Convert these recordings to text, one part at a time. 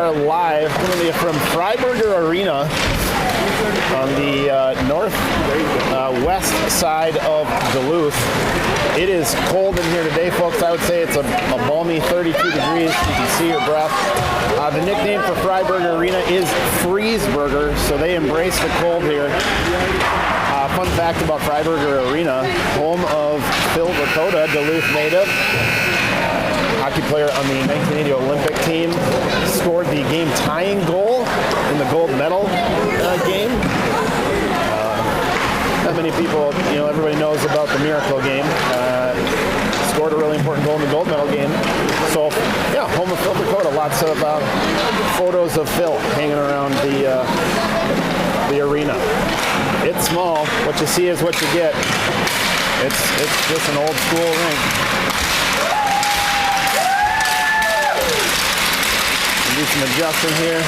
are live from Freiburger Arena on the northwest side of Duluth. It is cold in here today, folks. I would say it's a balmy 32 degrees. You can see your breath. The nickname for Freiburger Arena is Freezeburger, so they embrace the cold here. Fun fact about Freiburger Arena, home of Phil Waconia, Duluth native, hockey player on the 1980 Olympic team, scored the game-tying goal in the gold medal game. Not many people, everybody knows about the miracle game. Scored a really important goal in the gold medal game. So, yeah, home of Phil Waconia. Lots of photos of Phil hanging around the arena. It's small. What you see is what you get. It's just an old school rink. Do some adjusting here.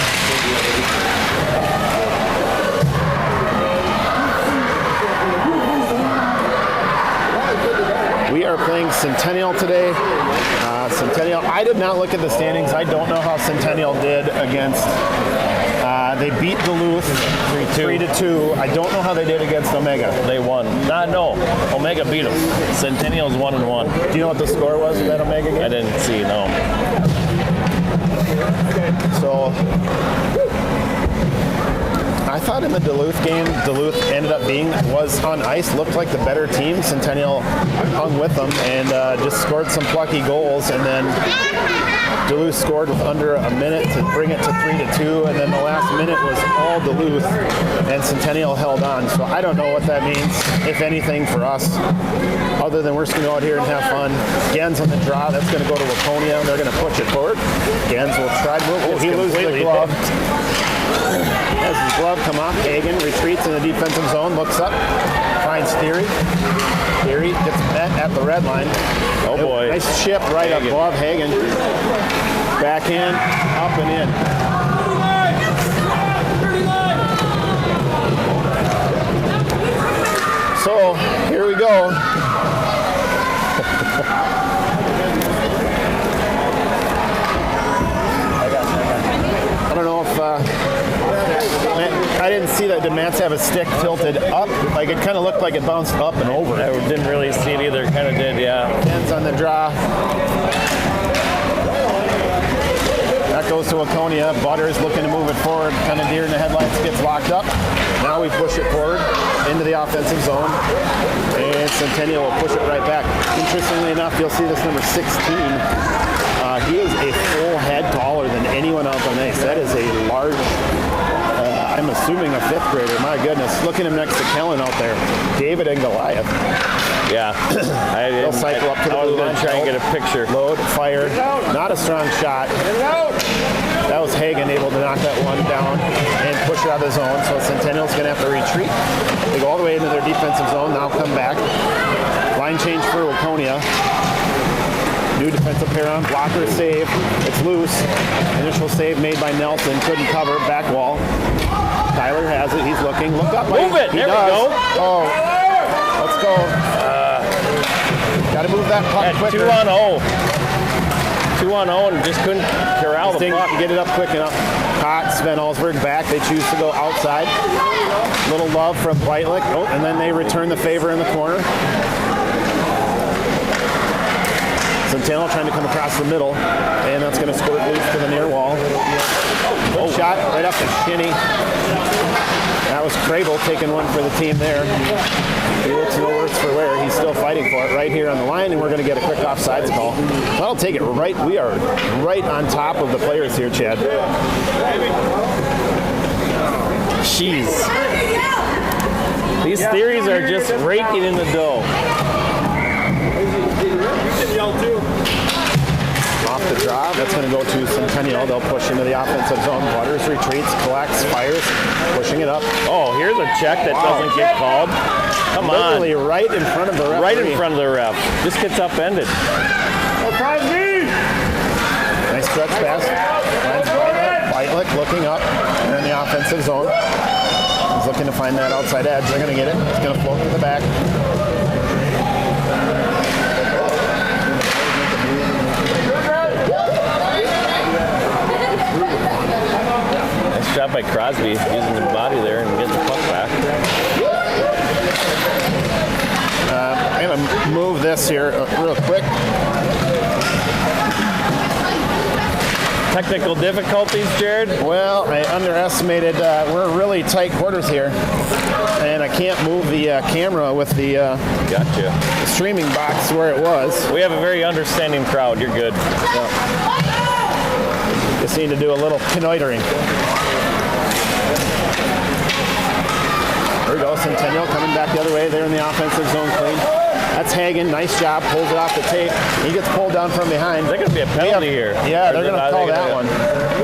We are playing Centennial today. Centennial, I did not look at the standings. I don't know how Centennial did against, they beat Duluth 3-2. I don't know how they did against Omega. They won. No, Omega beat them. Centennial's 1-1. Do you know what the score was of that Omega game? I didn't see, no. So, I thought in the Duluth game, Duluth ended up was on ice, looked like the better team. Centennial hung with them and just scored some plucky goals, and then Duluth scored with under a minute to bring it to 3-2, and then the last minute was all Duluth, and Centennial held on. So I don't know what that means, if anything, for us, other than we're just going to go out here and have fun. Gens on the draw, that's going to go to Waconia, and they're going to push it forward. Gens will try to move. Oh, he loses the glove. Has his glove come off. Hagen retreats in the defensive zone, looks up, finds Theory. Theory gets met at the red line. Oh boy. Nice chip right above Hagen. Backhand, up and in. So, here we go. I don't know if I didn't see that. Did Mance have a stick tilted up? Like, it kind of looked like it bounced up and over. I didn't really see it either. Kind of did, yeah. Hands on the draw. That goes to Waconia. Butters looking to move it forward. Kind of deer in the headlights, gets locked up. Now we push it forward into the offensive zone. And Centennial will push it right back. Interestingly enough, you'll see this number 16. He is a full head taller than anyone else on ice. That is a large, I'm assuming a fifth grader. My goodness. Look at him next to Kellen out there. David and Goliath. Yeah. They'll cycle up to the blue line. Try and get a picture. Load, fire. Not a strong shot. That was Hagen able to knock that one down and push it out of the zone. So Centennial's going to have to retreat. They go all the way into their defensive zone. Now come back. Line change for Waconia. New defensive pair on. Blocker save. It's loose. Initial save made by Nelson. Couldn't cover. Back wall. Tyler has it. He's looking. Look up. Move it. There we go. Oh. Let's go. Got to move that puck quicker. 2-on-0. 2-on-0 and just couldn't corral the puck. Get it up quick enough. Caught. Sven Alsberg back. They choose to go outside. Little love from Whitelick. Oh, and then they return the favor in the corner. Centennial trying to come across the middle, and that's going to squirt loose to the near wall. Good shot right up to Shinny. That was Crable taking one for the team there. He looks no worse for wear. He's still fighting for it right here on the line, and we're going to get a quick offsides call. That'll take it right. We are right on top of the players here, Chad. Jeez. These theories are just raking in the dough. Off the draw, that's going to go to Centennial. They'll push into the offensive zone. Butters retreats, collects, fires, pushing it up. Oh, here's a check that doesn't get called. Come on. Literally right in front of the ref. Right in front of the ref. This gets upended. Nice stretch pass. Whitelick looking up. They're in the offensive zone. He's looking to find that outside edge. They're going to get it. It's going to float to the back. job by Crosby using the body there and getting the puck back. I'm going to move this here real quick. Technical difficulties, Jared? Well, I underestimated. We're really tight quarters here, and I can't move the camera with the Gotcha. streaming box where it was. We have a very understanding crowd. You're good. Just need to do a little canoidering. There we go, Centennial coming back the other way. They're in the offensive zone clean. That's Hagen, nice job, pulls it off the tape. He gets pulled down from behind. There's going to be a penalty here. Yeah, they're going to call that one.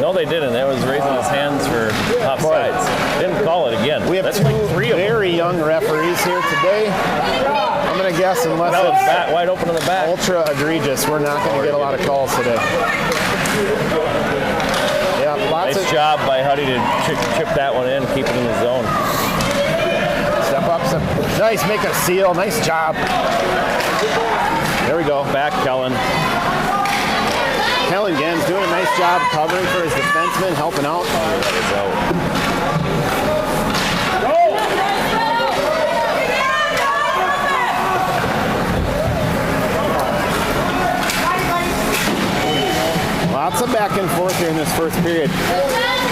No, they didn't. That was raising his hands for offsides. Didn't call it again. We have That's two like 3 of them. very young referees here today. I'm going to guess unless That was it's bat wide open in the back. ultra egregious, we're not going to get a lot of calls today. Yeah, lots Nice of job by Huddy to chip that one in, keep it in the zone. step up. Nice, make a seal. Nice job. There we go. Back, Kellen. Kellen Gans doing a nice job covering for his defenseman, helping out. That is out. Lots of back and forth here in this first period.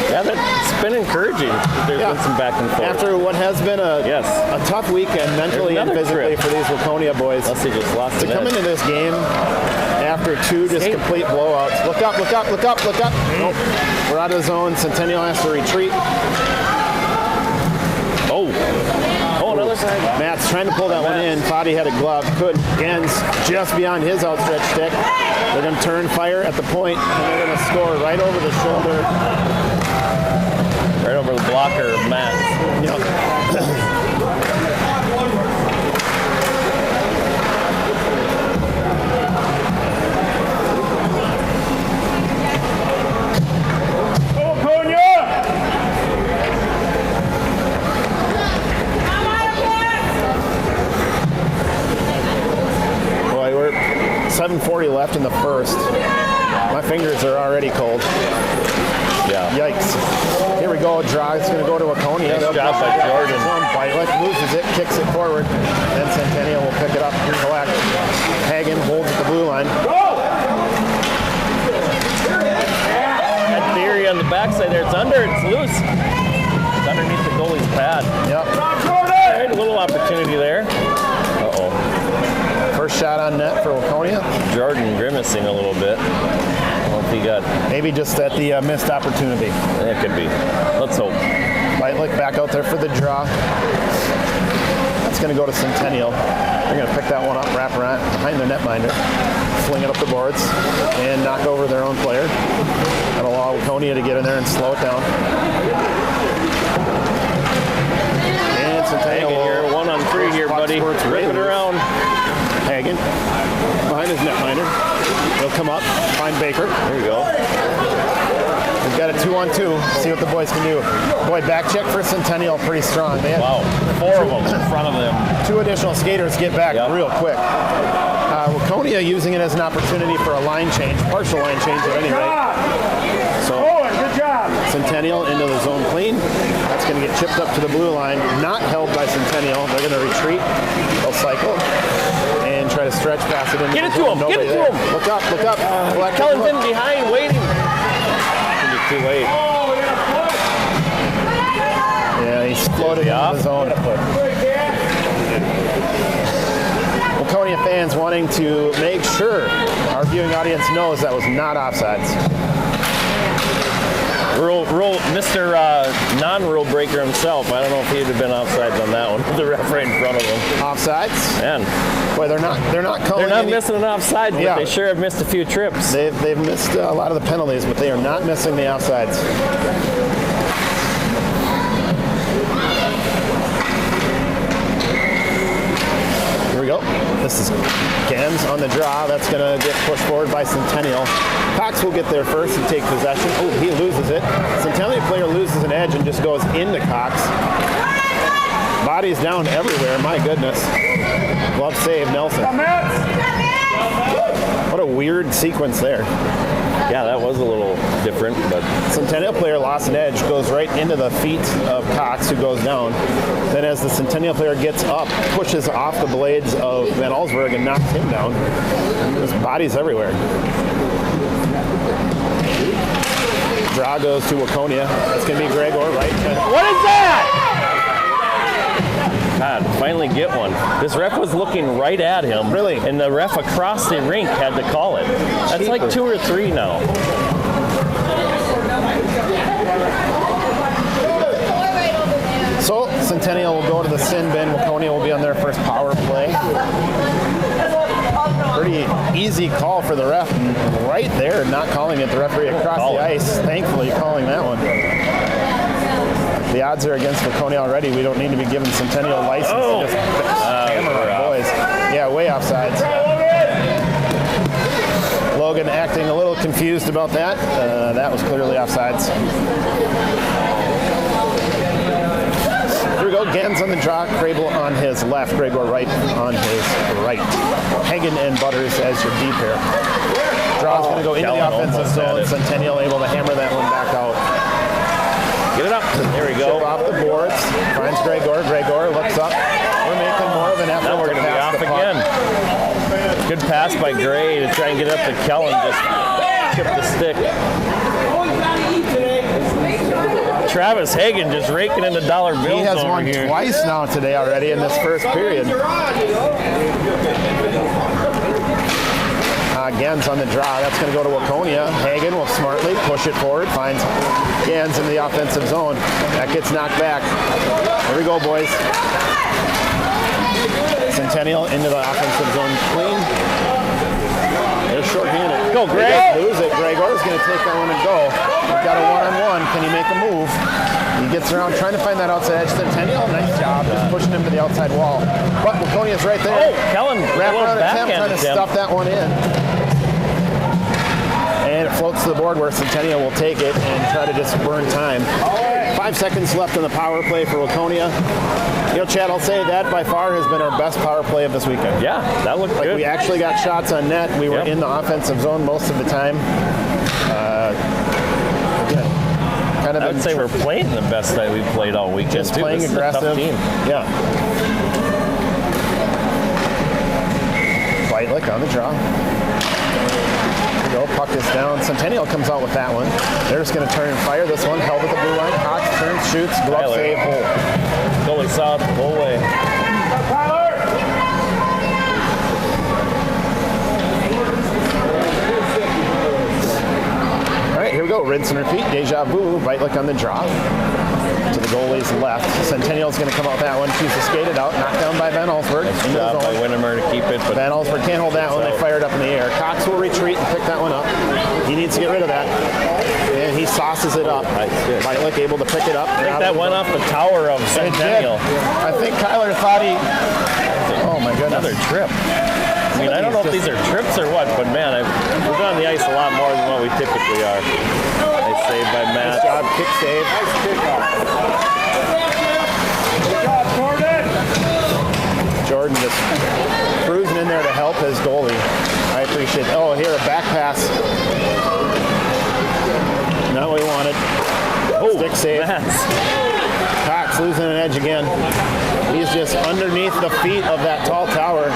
Yeah, that's been encouraging. There's been some back and forth. After what has been a tough weekend mentally and There's another physically trip. for these Waconia boys. Unless they just lost To the come net. into this game after 2 just Skate. complete blowouts. Look up, look up, look up, look up. Nope. We're out of the zone. Centennial has to retreat. Oh, another side. Matt's trying to pull that one in. Foddy had a glove. Couldn't. Gens just beyond his outstretched stick. They're going to turn fire at the point, and they're going to score right over the shoulder. Right over the blocker of Matt. Yep. Boy, we're 7:40 left in the first. My fingers are already cold. Yeah. Yikes. Here we go. Draw. It's going to go to Waconia. Nice job by Jordan. Whitelet loses it, kicks it forward. Then Centennial will pick it up and collect. Hagen holds at the blue line. That theory on the backside there. It's under. It's loose. It's underneath the goalie's pad. Yep. Right, a little opportunity there. Uh-oh. First shot on net for Waconia. Jordan grimacing a little bit. I don't know if he got... Maybe just at the missed opportunity. It could be. Let's hope. Whitelet back out there for the draw. That's going to go to Centennial. They're going to pick that one up, wrap around behind the netminder, fling it up the boards, and knock over their own player. That'll allow Waconia to get in there and slow it down. And Centennial Hagen here, 1-on-3 here, buddy. Ripping around. Hagen behind his netminder. He'll come up, find Baker. There we go. We've got a 2-on-2. See what the boys can do. Boy, back check for Centennial pretty strong. They had Wow. 4 of them in front of them. 2 additional skaters get back real quick. Waconia using it as an opportunity for a line change, partial line change at any rate. So Good job. Centennial into the zone clean. That's going to get chipped up to the blue line. Not held by Centennial. They're going to retreat. They'll cycle and try to stretch past it. Get it to him. Get it to him. Look up. Look up. Kellen's in behind, waiting. Could be too late. Yeah, he's floated into the zone. Waconia fans wanting to make sure our viewing audience knows that was not offsides. Mr. Non-rule breaker himself. I don't know if he'd have been offsides on that one. The ref right in front of him. Offsides? Man, Boy, they're not calling. they're not any- missing an offside, but Yeah. they sure have missed a few trips. They've missed a lot of the penalties, but they are not missing the offsides. Here we go. This is Gens on the draw. That's going to get pushed forward by Centennial. Cox will get there first and take possession. Oh, he loses it. Centennial player loses an edge and just goes into Cox. Bodies down everywhere, my goodness. Glove save, Nelson. What a weird sequence there. Yeah, that was a little different, but Centennial player lost an edge, goes right into the feet of Cox, who goes down. Then as the Centennial player gets up, pushes off the blades of Van Allsburg and knocks him down. There's bodies everywhere. Draw goes to Waconia. It's going to be Gregor, right? what is that? God, finally get one. This ref was looking right at him. Really? And the ref across the rink had to call it. That's like 2 or 3 now. So Centennial will go to the sin bin. Waconia will be on their first power play. Pretty easy call for the ref. Right there, not calling it. The referee across the ice, thankfully calling that one. The odds are against Waconia already. We don't need to be giving Centennial a license to just hammer our boys. Yeah, way offsides. Logan acting a little confused about that. That was clearly offsides. Here we go. Gens on the draw. Crable on his left. Gregor right on his right. Hagen and Butters as your deep pair. Draw's going to go into the offensive zone. Centennial able to hammer that one back out. Get it up. There we go. Chip off the boards. Finds Gregor. Gregor looks up. We're making more of an effort. Now we're going to be off again. Good pass by Gray to try and get it up to Kellen. Just chip the stick. Travis Hagen just raking in the dollar bills. He has over won here. twice now today already in this first period. Gens on the draw. That's going to go to Waconia. Hagen will smartly push it forward. Finds Gens in the offensive zone. That gets knocked back. Here we go, boys. Centennial into the offensive zone clean. They're short-handed. Go, Greg. Lose it. Gregor's going to take that one and go. We've got a one-on-one. Can he make a move? He gets around trying to find that outside edge. Centennial, nice job. Just pushing him to the outside wall. But Waconia's right there. Oh, Kellen, wrap around attempt, trying to him. stuff that one in. And it floats to the board where Centennial will take it and try to just burn time. 5 seconds left on the power play for Waconia. You know, Chad, I'll say that by far has been our best power play of this weekend. Yeah, that looked good. We actually got shots on net. We were in the offensive zone most of the time. Kind of I would say we're playing the best that we've played all weekend. just too. playing This aggressive. Is a tough team. Yeah. Whitelick on the draw. Here we go. Puck is down. Centennial comes out with that one. They're just going to turn and fire this one. Held at the blue line. Cox turns, shoots, glove Tyler. save, hole. Goalie saw it the whole way. All right, here we go. Rinse and repeat. Deja vu. Whitelick on the draw. To the goalie's left. Centennial's going to come out with that one. Choose to skate it out. Knocked down by Van Allsburg. Nice job by Winnemer to keep it. But Van Allsburg can't hold that one. They fire it up in the air. Cox will retreat and pick that one up. He needs to get rid of that. And he sauces it up. Whitelick able to pick it up. I think that went off the tower of Centennial. I think Kyler thought he... Oh, my goodness. Another trip. I mean, I don't know if these are trips or what, but man, we've been on the ice a lot more than what we typically are. Nice save by Matt. Nice job, kick save. Jordan just cruising in there to help his goalie. I appreciate it. Oh, here, a back pass. Not what we wanted. Oh, stick save. Cox losing an edge again. He's just underneath the feet of that tall tower.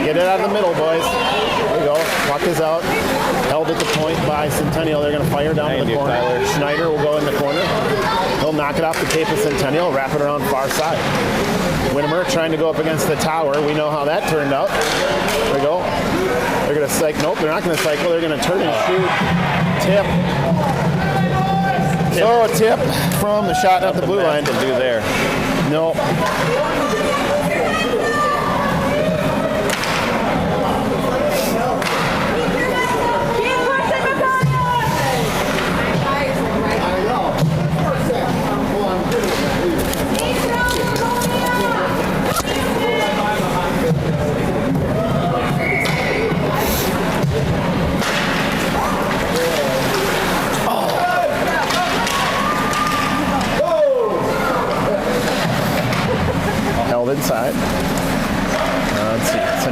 Get it out of the middle, boys. There we go. Puck is out. Held at the point by Centennial. They're going to fire down to the corner. Tyler. Schneider will go in the corner. He'll knock it off the tape of Centennial, wrap it around far side. Winnemer trying to go up against the tower. We know how that turned out. There we go. They're going to cycle. Nope, they're not going to cycle. They're going to turn and shoot. Tip. So a tip from the shot at the blue line. To do there. No.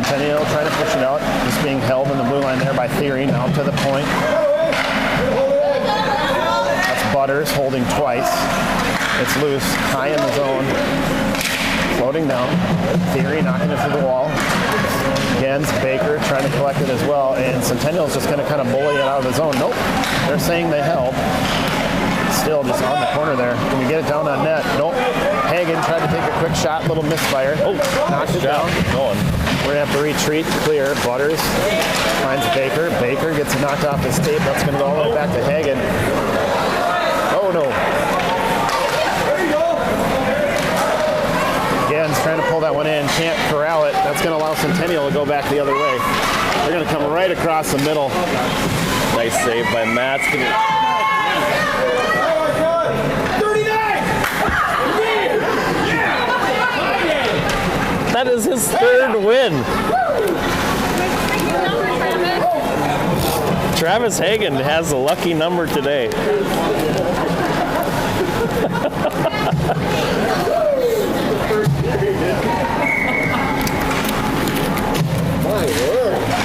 Centennial trying to push it out. Just being held in the blue line there by Theory. Now to the point. That's Butters holding twice. It's loose, high in the zone. Floating down. Theory knocking it through the wall. Again, Baker trying to collect it as well. And Centennial's just going to kind of bully it out of the zone. Nope. They're saying they held. Still just on the corner there. Can we get it down on net? Nope. Hagen tried to take a quick shot, little misfire. Oh, knocked it down. Going. We're going to have to retreat, clear. Butters finds Baker. Baker gets it knocked off his tape. That's going to go all the way back to Hagen. Oh, no. Again's trying to pull that one in. Can't corral it. That's going to allow Centennial to go back the other way. They're going to come right across the middle. Nice save by Matz. That is his third win. Travis Hagen has a lucky number today.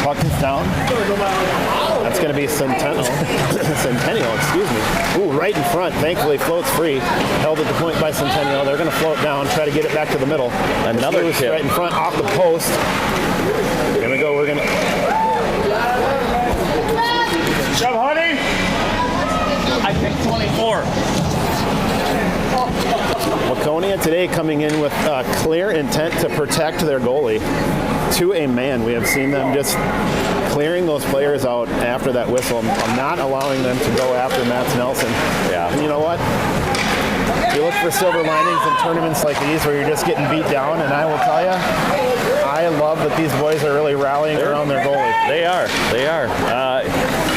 Puck is down. That's going to be Centennial. Centennial, excuse me. Ooh, right in front. Thankfully, floats free. Held at the point by Centennial. They're going to float down, try to get it back to the middle. Another tip. Right in front, off the post. Here we go. We're going to... Shove, honey! I picked 24. Waconia today coming in with clear intent to protect their goalie to a man. We have seen them just clearing those players out after that whistle. I'm not allowing them to go after Mats Nelson. Yeah. And you know what? You look for silver linings in tournaments like these where you're just getting beat down, and I will tell you, I love that these boys are really rallying around their goalie. They are. They are.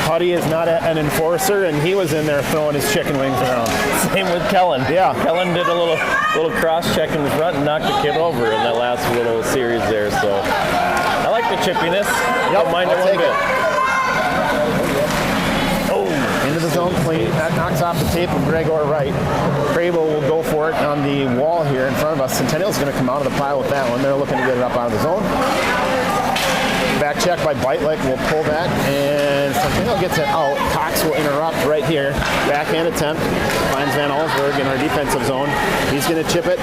Huddy is not an enforcer, and he was in there throwing his chicken wings around. Same with Kellen. Yeah. Kellen did a little cross-check in the front and knocked the kid over in that last little series there. So I like the chippiness. Don't mind it one bit. Into the zone clean. That knocks off the tape of Gregor Wright. Crable will go for it on the wall here in front of us. Centennial's going to come out of the pile with that one. They're looking to get it up out of the zone. Back check by Beitlich will pull that, and Centennial gets it out. Cox will interrupt right here. Backhand attempt. Finds Van Allsburg in our defensive zone. He's going to chip it.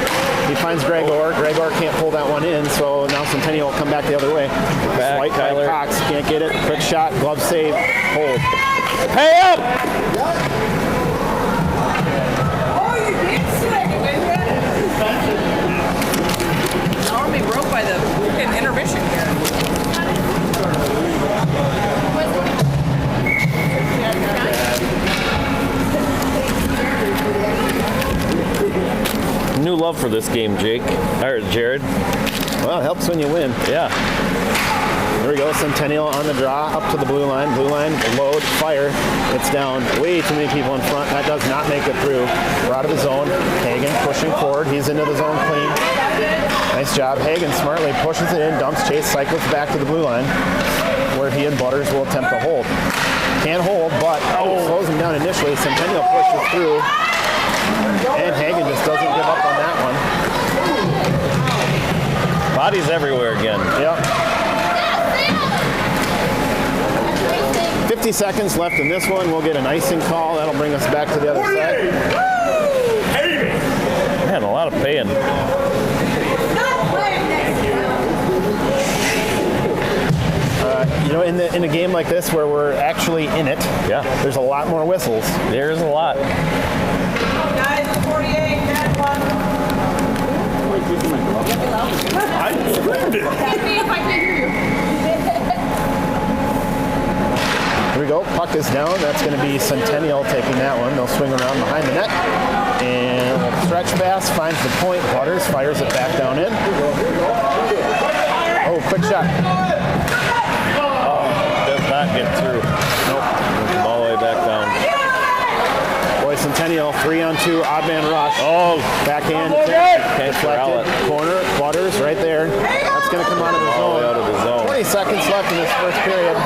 He finds Gregor. Gregor can't pull that one in, so now Centennial will come back the other way. Back, Swipe by Tyler. Cox. Can't get it. Quick shot. Glove save. Hold. Pay up! Army broke by the intermission here. New love for this game, Jake. Or Jared. Well, it helps when you win. Yeah. There we go. Centennial on the draw, up to the blue line. Blue line, load, fire. It's down. Way too many people in front. That does not make it through. We're out of the zone. Hagen pushing forward. He's into the zone clean. Nice job. Hagen smartly pushes it in, dumps Chase, cycles back to the blue line, where he and Butters will attempt to hold. Can't hold, but slows him down initially. Centennial pushes through, and Hagen just doesn't give up on that one. Bodies everywhere again. Yep. 50 seconds left in this one. We'll get an icing call. That'll bring us back to the other side. Man, a lot of paying. You know, in a game like this where we're actually in it, Yeah. there's a lot more whistles. There's a lot. Guys, 48, that one. I screamed it. If I can hear you. Here we go. Puck is down. That's going to be Centennial taking that one. They'll swing around behind the net. And stretch pass finds the point. Butters fires it back down in. Oh, quick shot. Does not get through. Nope. All the way back down. Boy, Centennial, 3-on-2, odd man rush. Oh, Backhand. can't corral it. Deflected. Corner. Butters right there. That's going to come out of the All the way out zone. of the zone. 20 seconds left in this first period.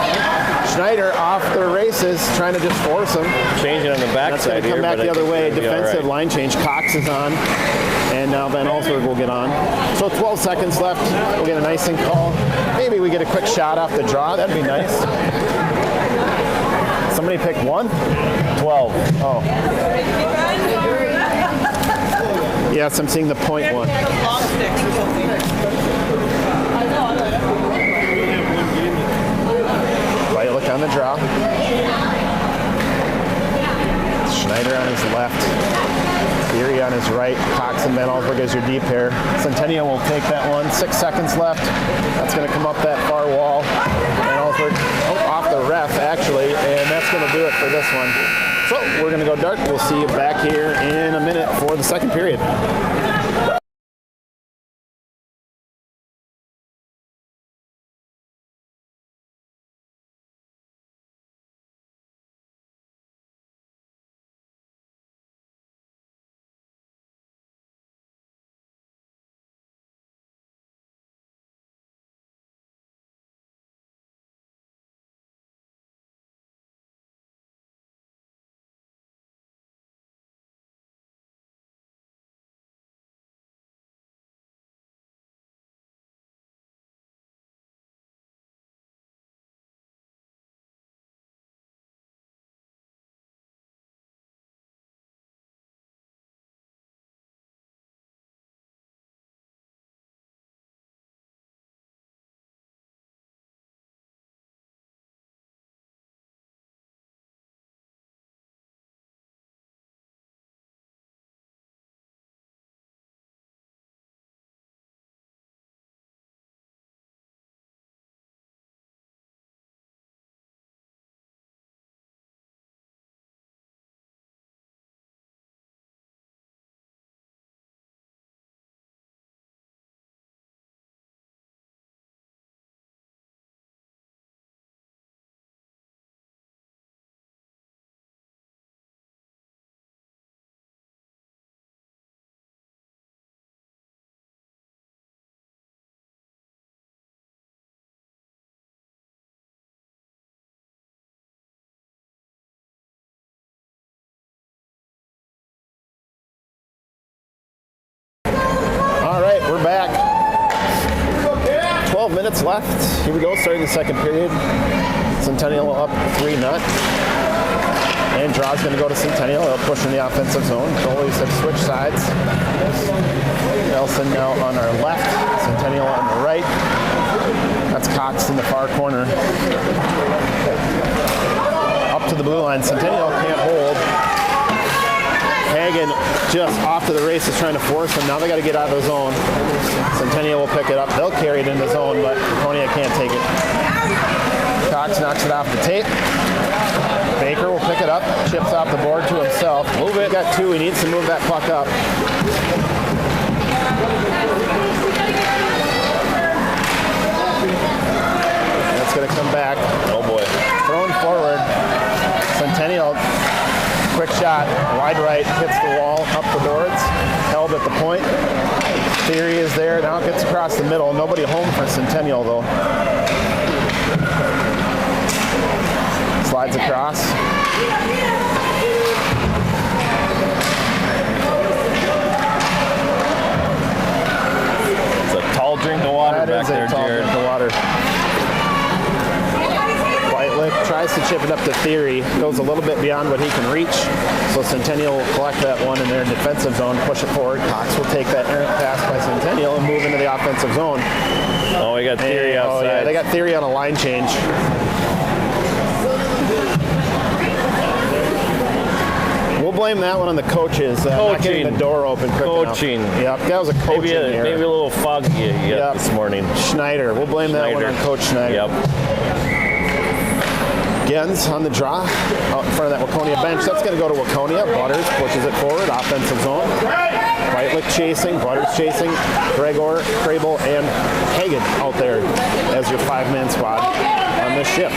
Schneider off the races, trying to just force him. Changing on the That's going backside to come here. back but the I other think way. it's gonna be all Defensive right. line change. Cox is on. And now Van Allsburg will get on. So 12 seconds left. We'll get an icing call. Maybe we get a quick shot off the draw. That'd be nice. Somebody pick 1? 12. Oh. Yes, I'm seeing the point one. Long sticks or something. Right, look on the draw. Schneider on his left. Theory on his right. Cox and Van Allsburg as your deep pair. Centennial will take that one. 6 seconds left. That's going to come up that far wall. Van Allsburg off the ref, actually, and that's going to do it for this one. So we're going to go dark. We'll see you back here in a minute for the second period. All right, we're back. 12 minutes left. Here we go, starting the second period. Centennial up 3-0. And draw's going to go to Centennial. They'll push in the offensive zone. Goalies have switched sides. Nelson now on our left. Centennial on the right. That's Cox in the far corner. Up to the blue line. Centennial can't hold. Hagen just off to the races trying to force him. Now they got to get out of the zone. Centennial will pick it up. They'll carry it in the zone, but Waconia can't take it. Cox knocks it off the tape. Baker will pick it up. Chips off the board to himself. Move it. Got 2. He needs to move that puck up. That's going to come back. Oh boy. Thrown forward. Centennial. Quick shot, wide right, hits the wall, up the boards, held at the point. Theory is there, now it gets across the middle. Nobody home for Centennial though. Slides across. It's a tall drink of water That back is there, a tall Jared. drink of water. Tries to chip it up to Theory, goes a little bit beyond what he can reach. So Centennial will collect that one in their defensive zone, push it forward. Cox will take that errant pass by Centennial and move into the offensive zone. Oh, we got Theory outside. Oh yeah, they got Theory on a line change. We'll blame that one on the coaches. Not getting the door open quick Coaching. enough. Yep, that was a coaching error. Maybe a little foggy this morning. Schneider. We'll blame that one on Coach Schneider. Yep. Gens on the draw out in front of that Waconia bench. That's going to go to Waconia. Butters pushes it forward, offensive zone. Whitelick chasing, Butters chasing, Gregor, Crable, and Hagen out there as your 5-man squad on this ship.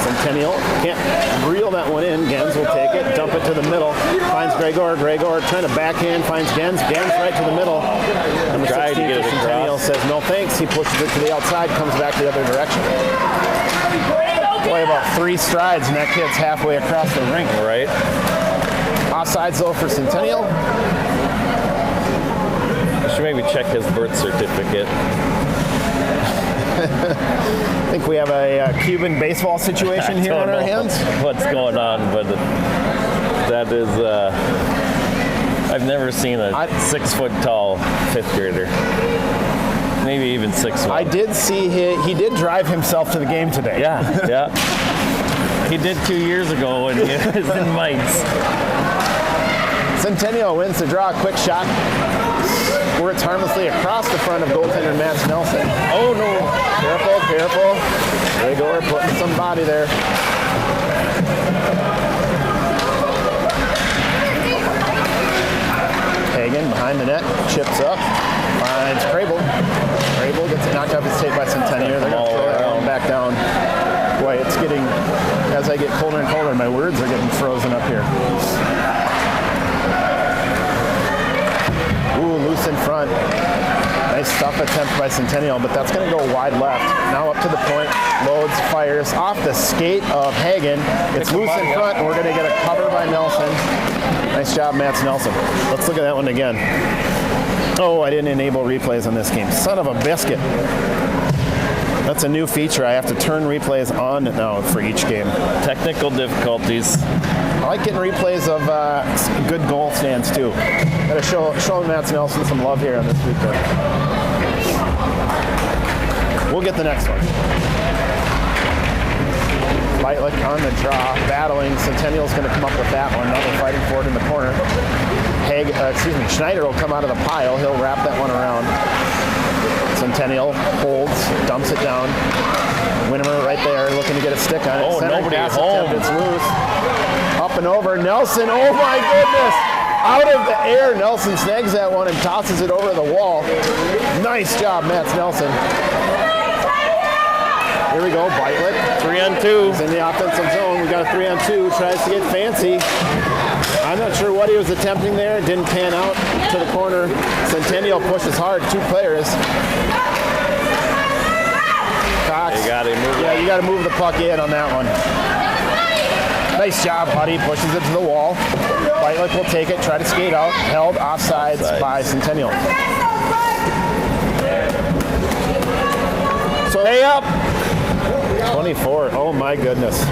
Centennial can't reel that one in. Gens will take it, dump it to the middle, finds Gregor. Gregor trying to backhand, finds Gens. Gens right to the middle. And the 16th of Centennial says no thanks. He pushes it to the outside, comes back the other direction. Boy, about 3 strides, and that kid's halfway across the rink. Right. Offsides though for Centennial. should maybe check his birth certificate. I think we have a Cuban baseball situation here on our hands. What's going on, but that is, I've never seen a 6 foot tall 5th grader. Maybe even 6'1". I did see he did drive himself to the game today. Yeah. He did 2 years ago when he was in mites. Centennial wins the draw. Quick shot. Squirts harmlessly across the front of goaltender Matt Nelson. Oh no! Careful. There you go. We're putting some body there. Hagen behind the net, chips up, finds Crable. Crable gets knocked off his tape by Centennial. They're going to throw it around back down. Boy, it's getting, as I get colder and colder, my words are getting frozen up here. Ooh, loose in front. Nice stuff attempt by Centennial, but that's going to go wide left. Now up to the point, loads, fires off the skate of Hagen. It's loose in front, and we're going to get a cover by Nelson. Nice job, Matt Nelson. Let's look at that one again. Oh, I didn't enable replays on this game. Son of a biscuit. That's a new feature. I have to turn replays on now for each game. Technical difficulties. I like getting replays of good goal stands too. Gotta show Matt Nelson some love here on this weekend. We'll get the next one. Lightlick on the draw, battling. Centennial's going to come up with that one. Now they're fighting for it in the corner. Schneider will come out of the pile. He'll wrap that one around. Centennial holds, dumps it down. Winnemer right there, looking to get a stick on it. Oh, Center nobody pass home. attempt, it's loose. Up and over, Nelson. Oh my goodness! Out of the air, Nelson snags that one and tosses it over the wall. Nice job, Matt Nelson. Here we go, Beitlich. 3-on-2. He's in the offensive zone. We got a 3-on-2. Tries to get fancy. I'm not sure what he was attempting there. It didn't pan out to the corner. Centennial pushes hard. 2 players. Cox. You gotta move. Yeah, you got to move the puck in on that one. Nice job, Huddy. Pushes it to the wall. Beitlich will take it. Try to skate out. Held offsides by Centennial. So Hey up! 24. Oh my goodness. Here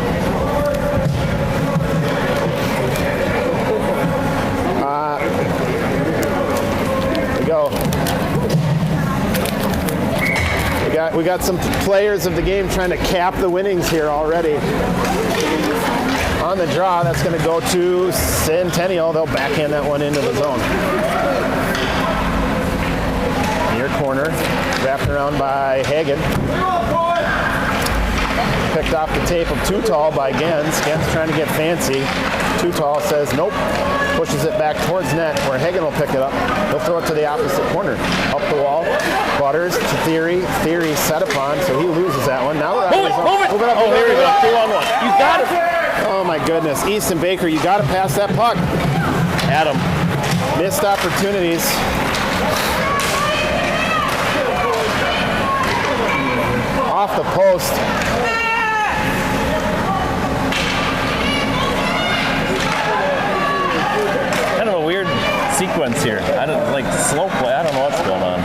we go. We got some players of the game trying to cap the winnings here already. On the draw, that's going to go to Centennial. They'll backhand that one into the zone. Near corner, wrapped around by Hagen. Picked off the tape of Too Tall by Gens. Gens trying to get fancy. Too Tall says nope. Pushes it back towards net where Hagen will pick it up. He'll throw it to the opposite corner. Up the wall. Butters to Theory. Theory set upon, so he loses that one. Now we're out of his zone. Move it! Oh, here we go. 2-on-1. You got it! Oh my goodness. Easton Baker, you got to pass that puck. Adam. Missed opportunities. Off the post. Kind of a weird sequence here. I don't like slow play. I don't know what's going on.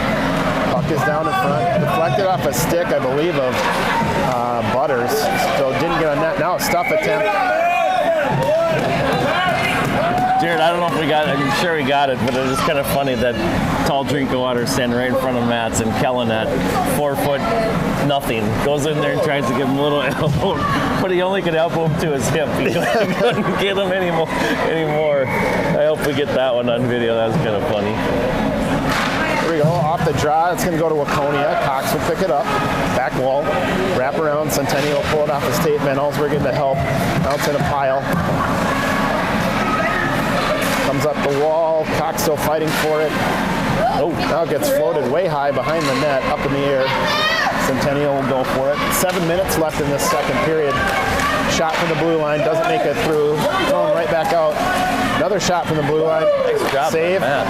Puck is down in front. Deflected off a stick, I believe, of Butters. So didn't get on net. Now a stuff attempt. Jared, I don't know if we got it. I'm sure we got it, but it was kind of funny that tall drink of water standing right in front of Matt's, and Kellen at 4 foot nothing goes in there and tries to give him a little elbow, but he only could elbow him to his hip. He couldn't get him anymore. I hope we get that one on video. That was kind of funny. Here we go, off the draw. It's going to go to Waconia. Cox will pick it up. Back wall. Wrap around. Centennial will pull it off the state. Van Allsberg to help. Now it's in a pile. Comes up the wall. Cox still fighting for it. Oh, now it gets floated way high behind the net, up in the air. Centennial will go for it. 7 minutes left in this second period. Shot from the blue line, doesn't make it through. Thrown right back out. Another shot from the blue line. Nice job, save. Matt.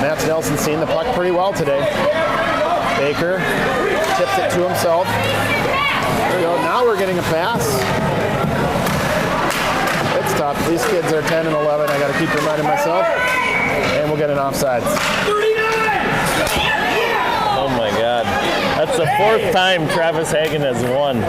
Matt Nelson seeing the puck pretty well today. Baker tips it to himself. There we go. Now we're getting a pass. It's tough. These kids are 10 and 11. I got to keep reminding myself. And we'll get an offsides. 39! Fourth time Travis Hagen has won.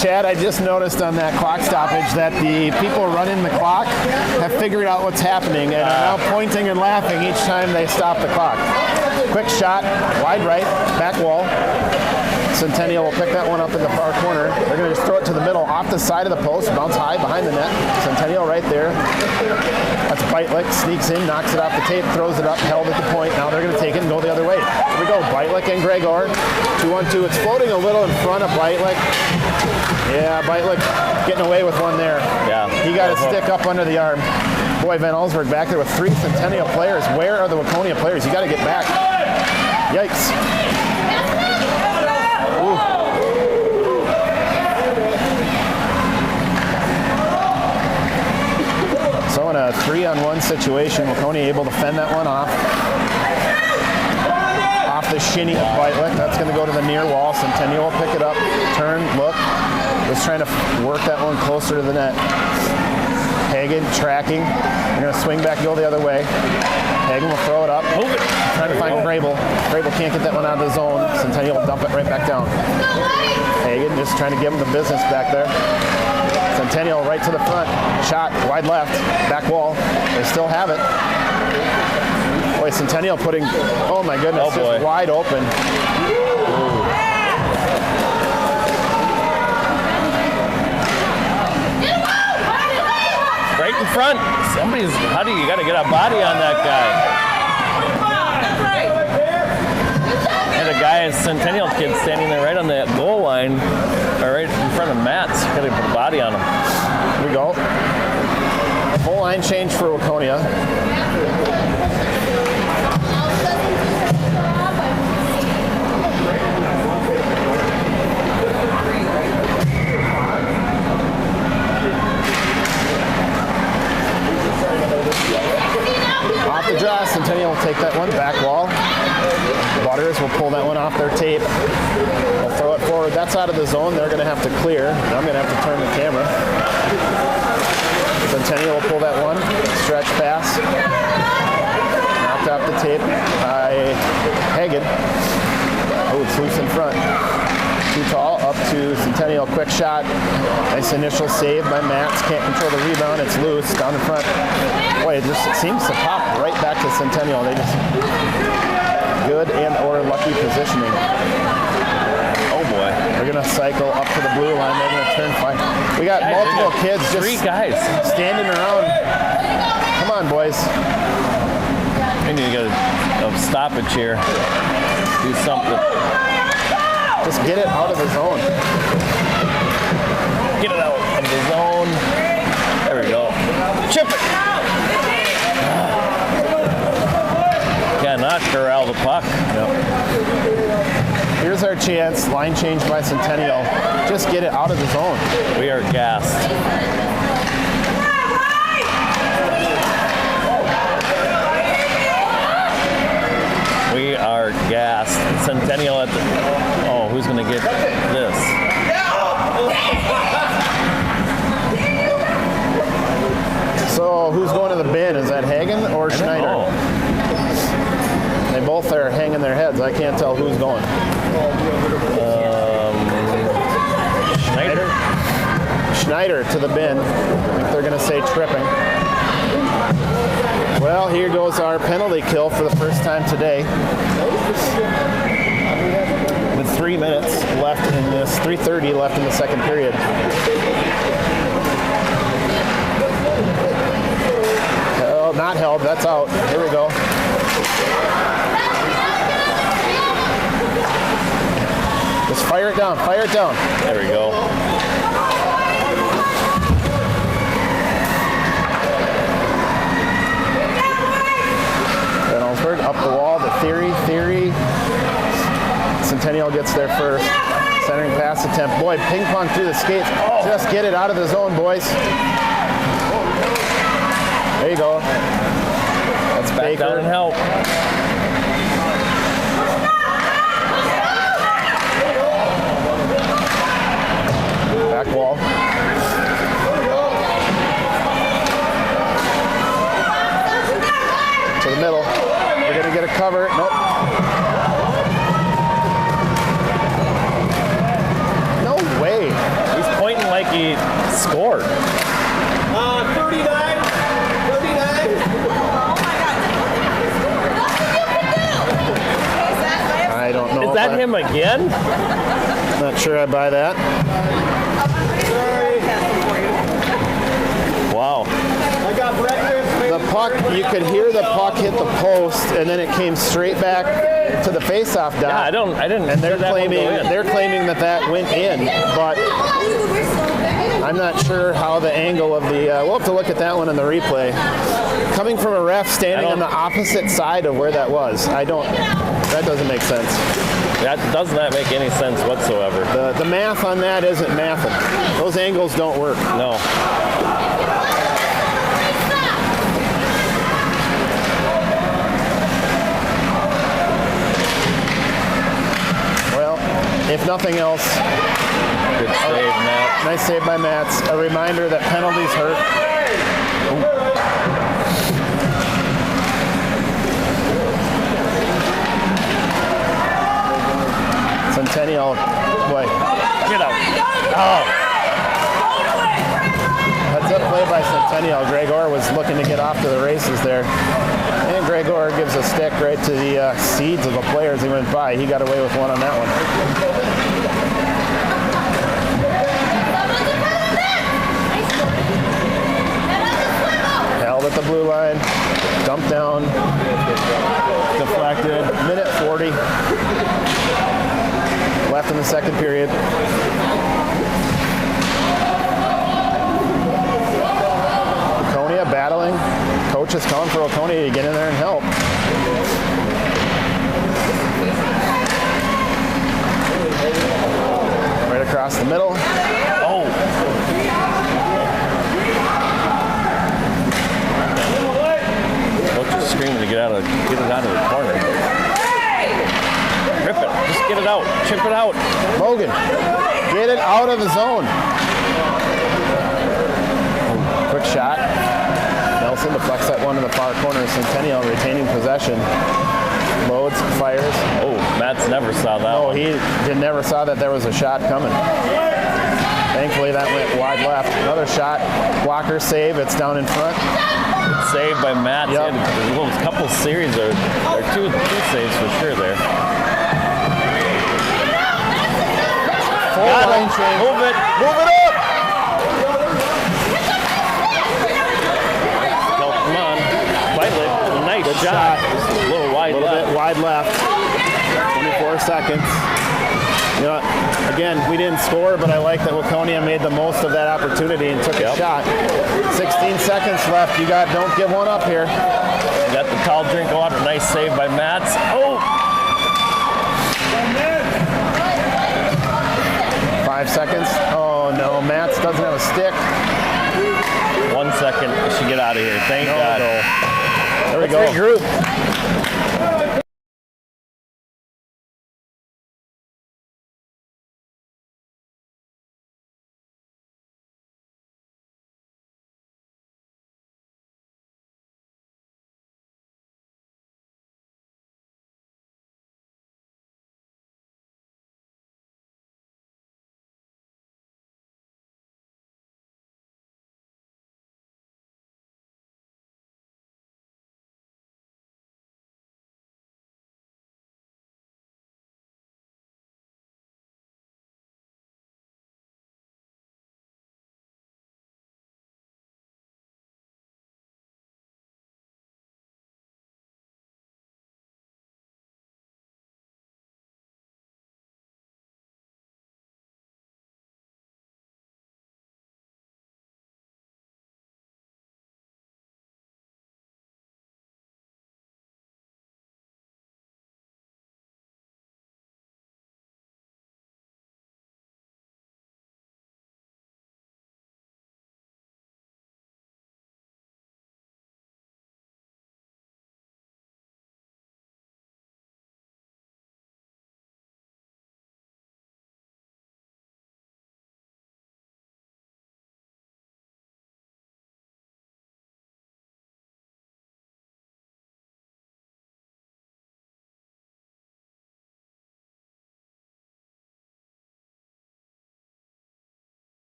Chad, I just noticed on that clock stoppage that the people running the clock have figured out what's happening and are now pointing and laughing each time they stop the clock. Quick shot, wide right, back wall. Centennial will pick that one up in the far corner. They're going to just throw it to the middle, off the side of the post, bounce high behind the net. Centennial right there. That's Beitlick, sneaks in, knocks it off the tape, throws it up, held at the point. Now they're going to take it and go the other way. Here we go, Beitlick and Gregor. 2-1-2. It's floating a little in front of Beitlick. Yeah, Beitlick getting away with one there. Yeah. He got his stick up under the arm. Boy, Van Allsburg back there with 3 Centennial players. Where are the Waconia players? You got to get back. Yikes. So in a 3-on-1 situation, Waconia able to fend that one off. Off the shinny of Beitlick. That's going to go to the near wall. Centennial will pick it up, turn, look. Just trying to work that one closer to the net. Hagen tracking. They're going to swing back and go the other way. Hagen will throw it up. Move it. Trying to find Grable. Grable can't get that one out of the zone. Centennial will dump it right back down. Hagen just trying to give him the business back there. Centennial right to the front. Shot wide left. Back wall. They still have it. Boy, Centennial putting, oh my goodness, just wide open. Right in front. Somebody's, you got to get a body on that guy. And a guy, a Centennial kid, standing there right on that goal line, or right in front of Matt's. Got to put a body on him. Here we go. Full line change for Waconia. Off the draw, Centennial will take that one, back wall. Butters will pull that one off their tape. They'll throw it forward. That's out of the zone. They're going to have to clear. I'm going to have to turn the camera. Centennial will pull that one. Stretch pass. Knocked off the tape by Hagen. Oh, it's loose in front. Too tall, up to Centennial, quick shot. Nice initial save by Matz. Can't control the rebound. It's loose down in front. Boy, it seems to pop right back to Centennial. They just good and or lucky positioning. Oh boy. They're gonna cycle up to the blue line. They're gonna turn fine. We got multiple kids just 3 guys standing around. Come on, boys. We need to get a stoppage here. Do something. Just get it out of the zone. Get it out of the zone. There we go. Chip it. Cannot corral the puck. Yep. Here's our chance. Line change by Centennial. Just get it out of the zone. We are gassed. We are gassed. Centennial at the... Oh, who's going to get this? So who's going to the bin? Is that Hagen or Schneider? They both are hanging their heads. I can't tell who's going. Schneider? Schneider to the bin. I think they're going to say tripping. Well, here goes our penalty kill for the first time today. With 3 minutes left in this, 3:30 left in the second period. Oh, not held, that's out. Here we go. Just fire it down, fire it down. There we go. Up the wall, the theory. Centennial gets there first. Centering pass attempt. Boy, ping pong through the skates. Just get it out of the zone, boys. There you go. That's Back down and help. Back wall. To the middle. We're going to get a cover. Nope. No way. He's pointing like he scored. 39. 39. I don't know. Is that him again? Not sure I buy that. Wow. I got breakfast. The puck, you could hear the puck hit the post, and then it came straight back to the face-off dot. Yeah, I didn't. And they're see that one claiming go in. that went in, but I'm not sure how the angle of the. We'll have to look at that one in the replay. Coming from a ref standing on the opposite side of where that was, that doesn't make sense. That does not make any sense whatsoever. The math on that isn't mathing. Those angles don't work. No. Well, if nothing else, Good save, Matt. nice save by Mats. A reminder that penalties hurt. Centennial, boy. Get out. Oh. That's a play by Centennial. Gregor was looking to get off to the races there. And Gregor gives a stick right to the seeds of the players he went by. He got away with one on that one. Held at the blue line. Dumped down. Deflected. Minute 40. Left in the second period. Waconia battling. Coach is calling for Waconia to get in there and help. Right across the middle. Oh. Coach is screaming to get it out of the corner. Rip it. Just get it out. Chip it out. Logan, get it out of the zone. Quick shot. Nelson deflects that one to the far corner. Centennial retaining possession. Loads, fires. Oh, Matt's never saw that Oh, one. he never saw that there was a shot coming. Thankfully, that went wide left. Another shot. Blocker save. It's down in front. It's saved by Matt. Yep. There's a couple series or two saves for sure there. Full Got line it. change. Move it. Move it up. Oh, come on. Finally, nice Good shot. shot. Just a little wide A little left. bit wide left. 24 seconds. You know, again, we didn't score, but I like that Waconia made the most of that opportunity and took a shot. 16 seconds left. You don't give one up here. Got the tall drink of water. Nice save by Mats. Oh! 5 seconds. Oh no, Mats doesn't have a stick. 1 second. We should get out of here. Thank God. There we Let's go. regroup.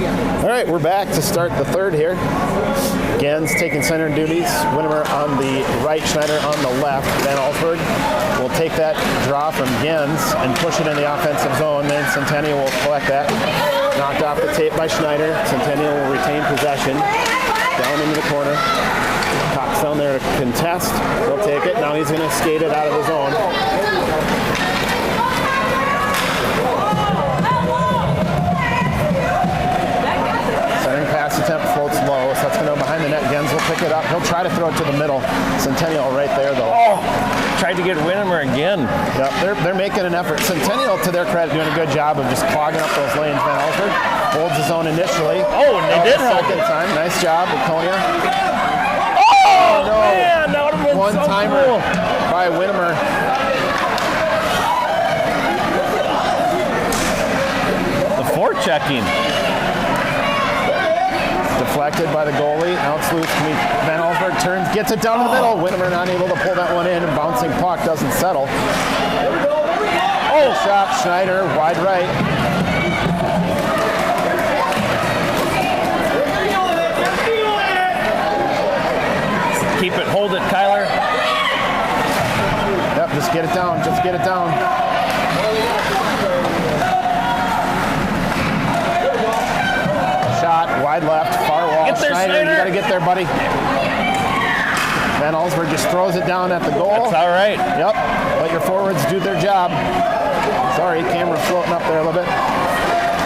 All right, we're back to start the third here. Gens taking center duties. Winnemer on the right, Schneider on the left. Van Alford will take that draw from Gens and push it in the offensive zone. Then Centennial will collect that. Knocked off the tape by Schneider. Centennial will retain possession. Down into the corner. Cox down there to contest. He'll take it. Now he's going to skate it out of the zone. Centering pass attempt floats low, so that's going to go behind the net. Gens will pick it up. He'll try to throw it to the middle. Centennial right there, though. Oh, tried to get Winnemer again. Yep, they're making an effort. Centennial, to their credit, doing a good job of just clogging up those lanes. Van Alford holds his own initially. Oh, and they did help second it. time. Nice job, Waconia. Oh, no. man, that would have been One so timer cool. by Winnemer. The forechecking. Deflected by the goalie. Now it's loose. Van Alford turns, gets it down to the middle. Winnemer not able to pull that one in, and bouncing puck doesn't settle. Oh, shot. Schneider, wide right. Keep it, hold it, Kyler. Yep, just get it down. Just get it down. Shot, wide left, far wall. Get there, Schneider, Schneider. you got to get there, buddy. Van Alsberg just throws it down at the goal. That's all right. Yep, let your forwards do their job. Sorry, camera floating up there a little bit.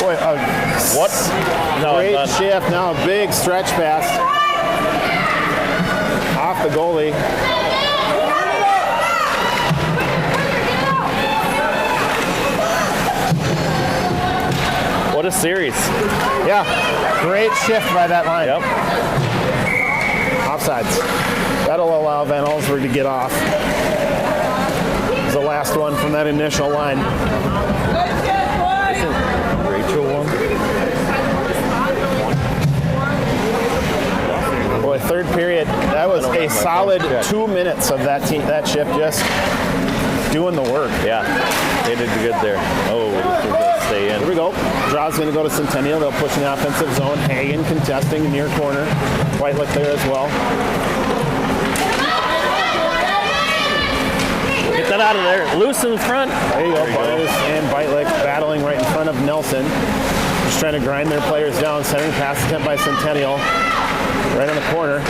Boy, What? No, great done. shift. Now a big stretch pass off the goalie. What a series. Yeah, great shift by that line. Yep. Offsides. That'll allow Van Alsberg to get off. It's the last one from that initial line. Rachel one. Boy, third period. That was a solid 2 minutes of that shift just doing the work. Yeah, they did good there. Oh, this is going to stay in. Here we go. Draw's going to go to Centennial. They'll push in the offensive zone. Hagen contesting near corner. Whitelock there as well. Get that out of there. Loose in front. There you go. Barnes and Whitelock battling right in front of Nelson. Just trying to grind their players down. Centering pass attempt by Centennial. Right on the corner.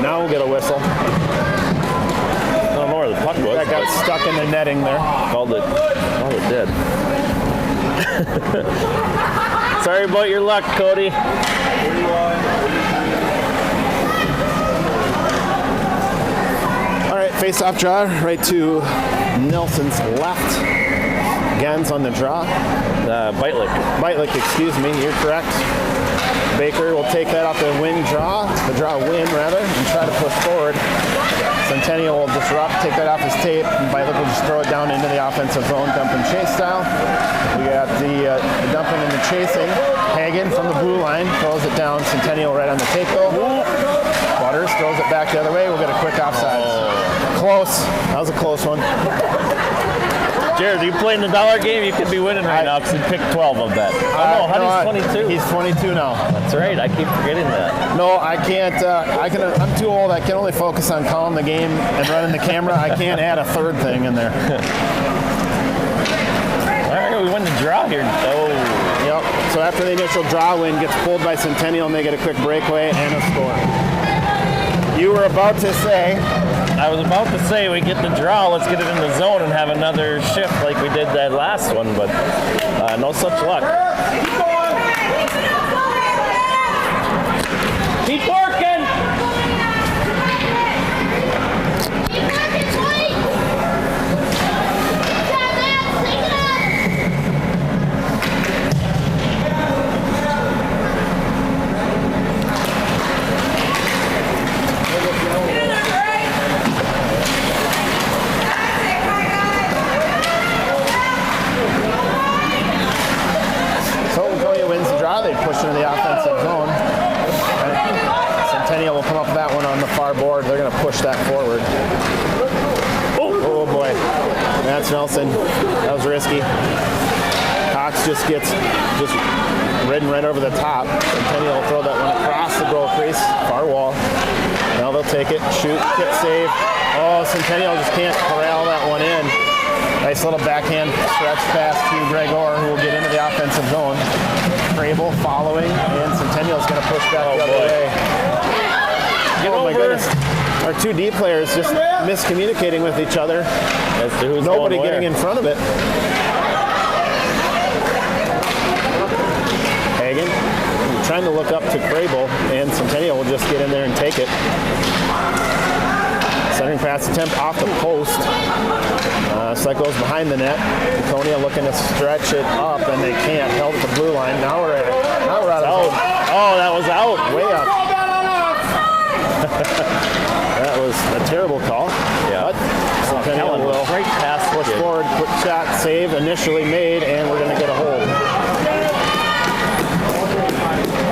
Now we'll get a whistle. I don't know where the puck was. That got stuck in the netting there. Called it dead. Sorry about your luck, Cody. All right, face-off draw right to Nelson's left. Gens on the draw. Whitelock, excuse me, you're correct. Baker will take that off the win draw, and try to push forward. Centennial will disrupt, take that off his tape, and Whitelock will just throw it down into the offensive zone, dump and chase style. We got the dumping and the chasing. Hagen from the blue line throws it down. Centennial right on the take though. Waters throws it back the other way. We'll get a quick offside. Close. That was a close one. Jared, are you playing the dollar game? You could be winning right now because you picked 12 of that. Oh, no, Honey's 22. He's 22 now. That's right. I keep forgetting that. No, I can't. I'm too old. I can only focus on calling the game and running the camera. I can't add a third thing in there. All right, we won the draw here. Oh. Yep. So after the initial draw win gets pulled by Centennial and they get a quick breakaway and a score. You were about to say. I was about to say we get the draw, let's get it in the zone and have another shift like we did that last one, but no such luck. Keep working! They push into the offensive zone. Centennial will come up with that one on the far board. They're going to push that forward. Oh boy. That's Nelson. That was risky. Cox just gets ridden right over the top. Centennial will throw that one across the goal crease, far wall. Now they'll take it, shoot, kick save. Oh, Centennial just can't corral that one in. Nice little backhand stretch pass to Gregor, who will get into the offensive zone. Crable following, and Centennial's going to push back the other way. Oh my goodness. Our two D players just miscommunicating with each other. As to who's Nobody going getting in front of it. Hagen trying to look up to Crable, and Centennial will just get in there and take it. Centering pass attempt off the post. So that goes behind the net. Waconia looking to stretch it up, and they can't. Held at the blue line. Now we're out of zone. Oh, that was out. Way up. That was a terrible call. Yeah. But Centennial will great pass. push forward. Quick shot, save initially made, and we're going to get a hold.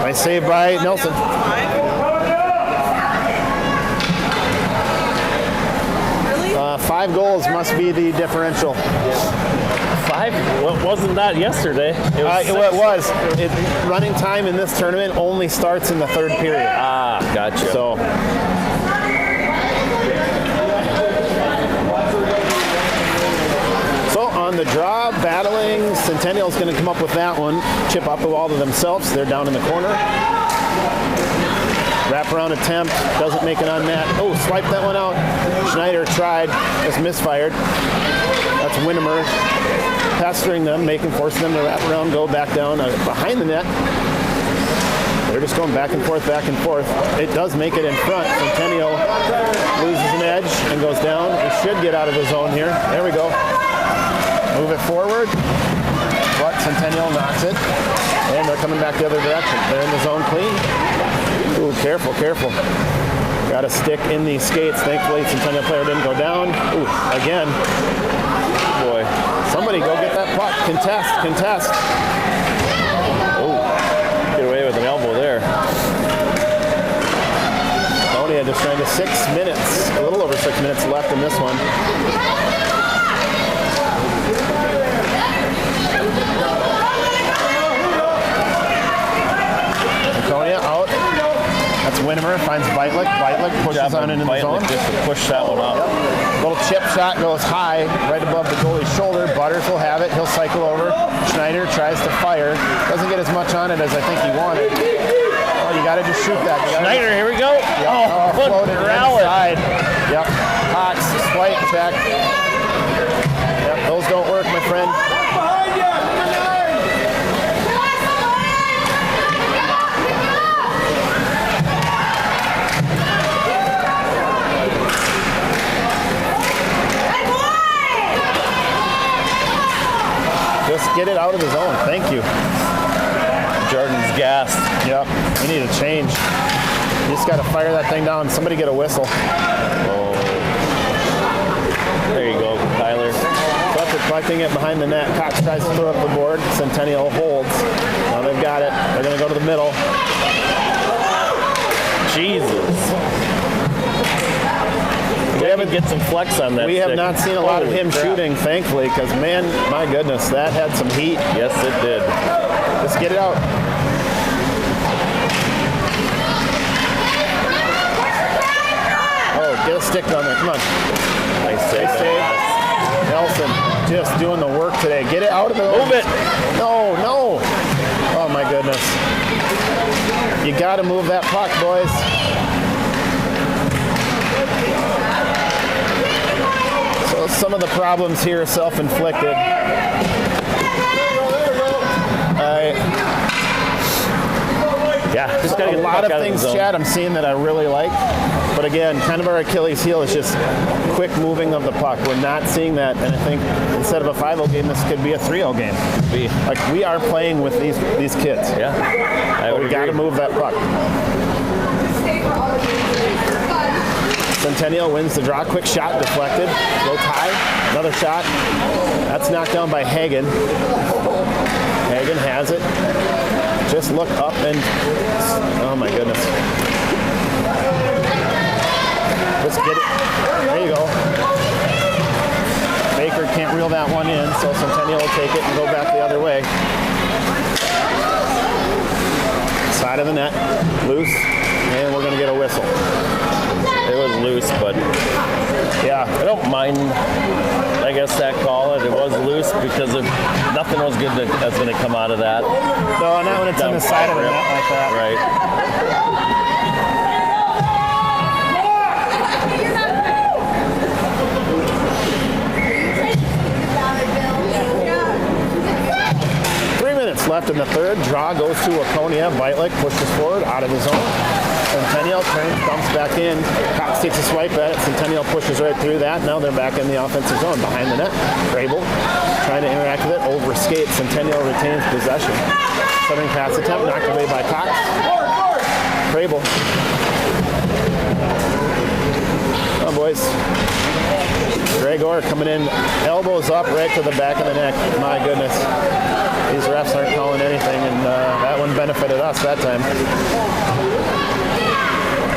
Nice save by Nelson. 5 goals must be the differential. 5? Well, wasn't that yesterday? It was. Running time in this tournament only starts in the third period. Ah, gotcha. So. On the draw, battling, Centennial's going to come up with that one. Chip up the wall to themselves. They're down in the corner. Wraparound attempt, doesn't make it on net. Oh, swipe that one out. Schneider tried, just misfired. That's Winnemer pestering them, forcing them to wrap around, go back down behind the net. They're just going back and forth, back and forth. It does make it in front. Centennial loses an edge and goes down. He should get out of the zone here. There we go. Move it forward, but Centennial knocks it, and they're coming back the other direction. They're in the zone clean. Ooh, careful, careful. Got a stick in the skates. Thankfully, Centennial player didn't go down. Ooh, again. Boy, somebody go get that puck. Contest. Oh, get away with an elbow there. Waconia just trying to 6 minutes, a little over 6 minutes left in this one. Waconia out. That's Winnemer, finds Beitlich. Beitlich pushes on into the zone. Just to push that one up. Little chip shot goes high, right above the goalie's shoulder. Butters will have it. He'll cycle over. Schneider tries to fire. Doesn't get as much on it as I think he wanted. Oh, you got to just shoot that. Schneider, here we go. Yep. Oh, floated rally. inside. Yep. Hot swipe check. Yep, those don't work, my friend. Just get it out of the zone. Thank you. Jordan's gassed. Yep. We need a change. You just got to fire that thing down. Somebody get a whistle. Oh. There you go, Tyler. But they're collecting it behind the net. Cox tries to throw up the board. Centennial holds. Now they've got it. They're going to go to the middle. Jesus. We haven't get some flex on that. We have not seen a lot of him crap. shooting, thankfully, because, man, my goodness, that had some heat. Yes, it did. Just get it out. Oh, get a stick down there. Come on. Nice save. Nelson just doing the work today. Get it out of the Move it. No. Oh, my goodness. You got to move that puck, boys. So some of the problems here are self-inflicted. Yeah, just gotta get a the lot puck of out things, the zone. Chad, I'm seeing that I really like. But again, kind of our Achilles heel is just quick moving of the puck. We're not seeing that, and I think instead of a 5-0 game, this could be a 3-0 game. Like, we are playing with these kids. Yeah, I would We got to agree. move that puck. Centennial wins the draw. Quick shot deflected. Goes high. Another shot. That's knocked down by Hagen. Hagen has it. Just look up and... Oh, my goodness. Just get it. There you go. Baker can't reel that one in, so Centennial will take it and go back the other way. Side of the net, loose, and we're going to get a whistle. It was loose, but Yeah, I don't mind, I guess, that call. It was loose because of nothing was good that's going to come out of that. no, not when it's on the side of the net like that. Right. 3 minutes left in the third. Draw goes to Waconia. Vitalik pushes forward out of the zone. Centennial turns, bumps back in. Cox takes a swipe at it. Centennial pushes right through that. Now they're back in the offensive zone behind the net. Grable trying to interact with it. Over skates. Centennial retains possession. Centering pass attempt knocked away by Cox. Grable. Come on, boys. Gregor coming in, elbows up right to the back of the neck. My goodness. These refs aren't calling anything, and that one benefited us that time.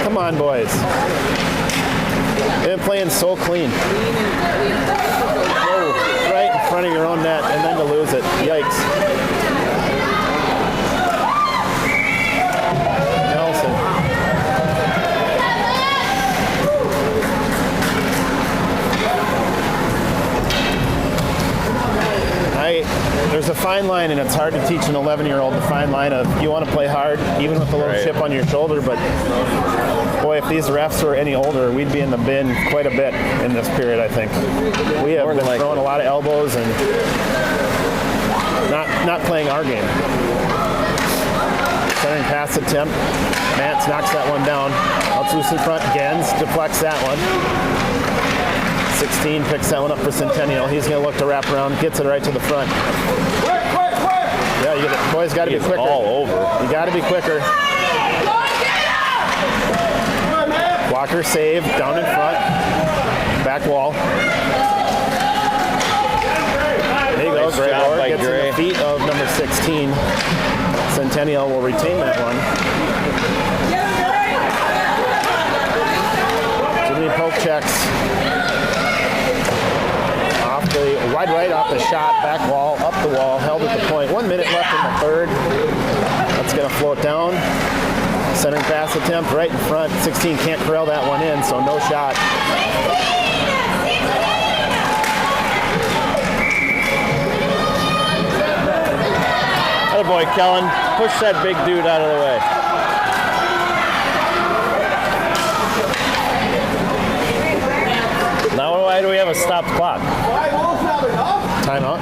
Come on, boys. They've been playing so clean. Whoa, right in front of your own net, and then to lose it. Yikes. Nelson. There's a fine line, and it's hard to teach an 11-year-old the fine line of you want to play hard, even with a little chip on your shoulder. But boy, if these refs were any older, we'd be in the bin quite a bit in this period. I think we have been throwing a lot of elbows and not playing our game. Centering pass attempt. Mance knocks that one down. Out loose in front. Gens deflects that one. 16 picks that one up for Centennial. He's going to look to wrap around, gets it right to the front. Yeah, boys got to be quicker. All over. You got to be quicker. Walker save down in front. Back wall. There you go. Nice Gregor job by gets Gray. in the feet of number 16. Centennial will retain that one. Jimmy poke checks. Wide right off the shot, back wall, up the wall, held at the point. 1 minute left in the third. That's going to float down. Centering pass attempt right in front. 16 can't corral that one in, so no shot. Attaboy, Kellen. Push that big dude out of the way. Now why do we have a stopped clock? Timeout.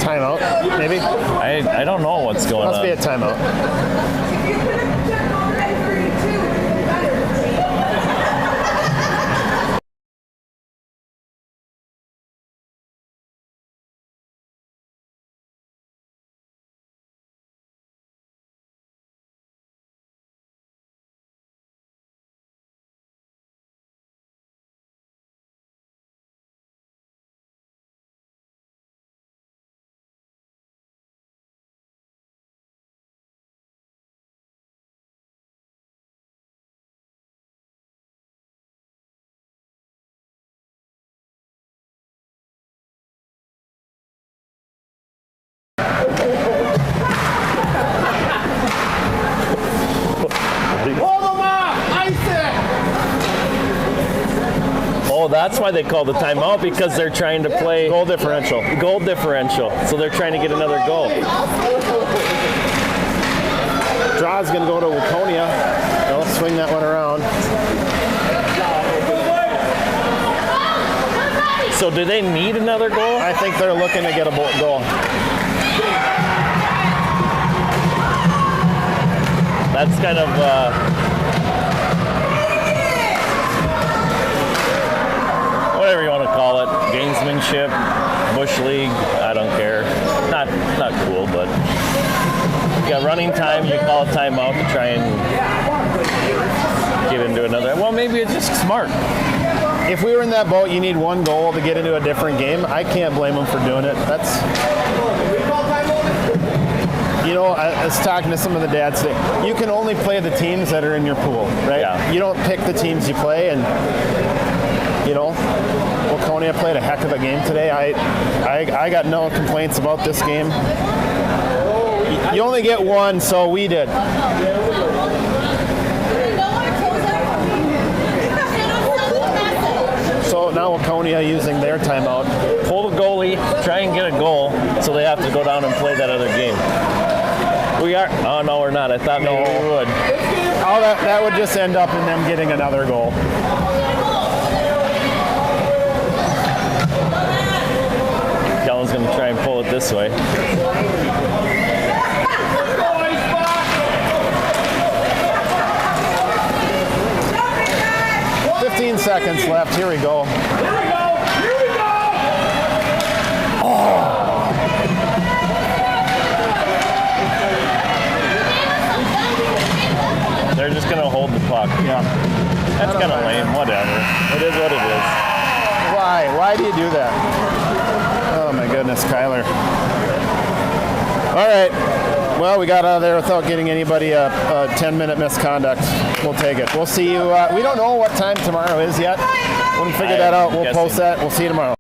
Timeout, maybe? I don't know what's going Must on. be a timeout. Oh, that's why they call the timeout, because they're trying to play Goal differential. goal differential. So they're trying to get another goal. Draw's going to go to Waconia. They'll swing that one around. So do they need another goal? I think they're looking to get a goal. That's kind of whatever you want to call it, gamesmanship, bush league. I don't care. Not cool, but you got running time. You call a timeout to try and get into another. Well, maybe it's just smart. If we were in that boat, you need one goal to get into a different game. I can't blame them for doing it. That's, was talking to some of the dads today. You can only play the teams that are in your pool, right? Yeah. You don't pick the teams you play, and Waconia played a heck of a game today. I got no complaints about this game. You only get one, so we did. So now Waconia using their timeout. Pull the goalie, try and get a goal, so they have to go down and play that other game. We are. Oh no, we're not. I thought maybe we would. Oh, that would just end up in them getting another goal. Kellen's going to try and pull it this way. 15 seconds left. Here we go. They're just going to hold the puck. Yeah. That's kind of lame. Whatever. It is what it is. Why? Why do you do that? Oh my goodness, Kyler. All right. Well, we got out of there without getting anybody a 10-minute misconduct. We'll take it. We'll see you. We don't know what time tomorrow is yet. When we figure that out, we'll post that. We'll see you tomorrow.